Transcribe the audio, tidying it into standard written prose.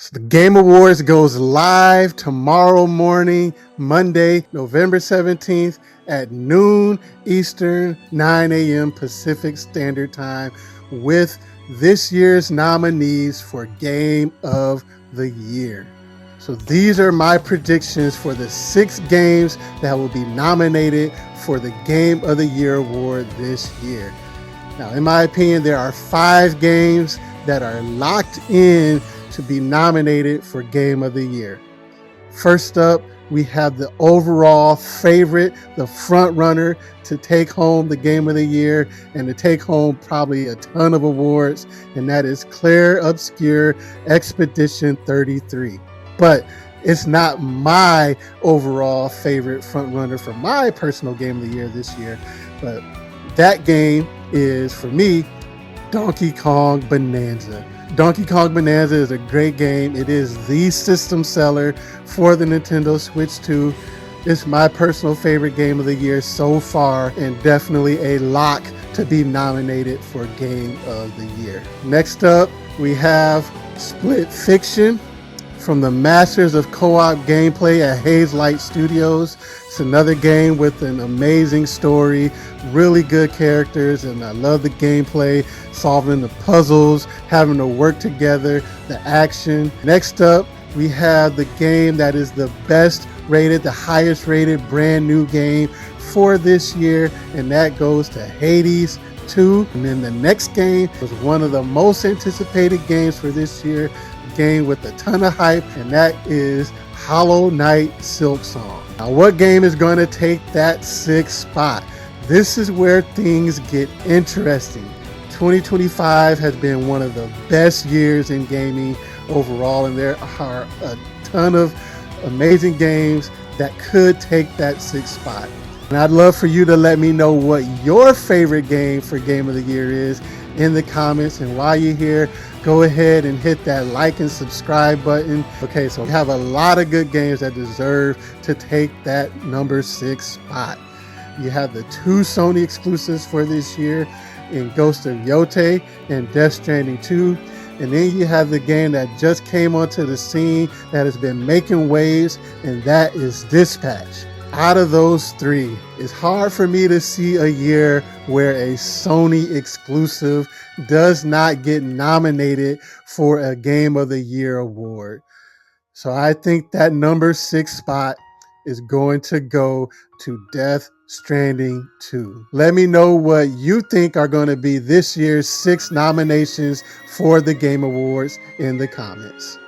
So the Game Awards goes live tomorrow morning, Monday, November 17th at noon Eastern, 9 a.m. Pacific Standard Time with this year's nominees for Game of the Year. So these are my predictions for the 6 games that will be nominated for the Game of the Year award this year. Now, in my opinion, there are 5 games that are locked in to be nominated for Game of the Year. First up, we have the overall favorite, the front runner to take home the Game of the Year and to take home probably a ton of awards, and that is Claire Obscure Expedition 33. But it's not my overall favorite front runner for my personal Game of the Year this year, but that game is, for me, Donkey Kong Bonanza. Donkey Kong Bonanza is a great game. It is the system seller for the Nintendo Switch 2. It's my personal favorite game of the year so far, and definitely a lock to be nominated for Game of the Year. Next up, we have Split Fiction from the masters of co-op gameplay at Hazelight Studios. It's another game with an amazing story, really good characters, and I love the gameplay, solving the puzzles, having to work together, the action. Next up, we have the game that is the best rated, the highest rated brand new game for this year, and that goes to Hades 2. And then the next game was one of the most anticipated games for this year, a game with a ton of hype, and that is Hollow Knight Silksong. Now, what game is going to take that 6th spot? This is where things get interesting. 2025 has been one of the best years in gaming overall, and there are a ton of amazing games that could take that 6th spot. And I'd love for you to let me know what your favorite game for Game of the Year is in the comments. And while you're here, go ahead and hit that like and subscribe button. Okay, so we have a lot of good games that deserve to take that number 6 spot. You have the 2 Sony exclusives for this year in Ghost of Yotei and Death Stranding 2. And then you have the game that just came onto the scene that has been making waves, and that is Dispatch. Out of those 3, it's hard for me to see a year where a Sony exclusive does not get nominated for a Game of the Year award. So I think that number 6 spot is going to go to Death Stranding 2. Let me know what you think are going to be this year's 6 nominations for the Game Awards in the comments.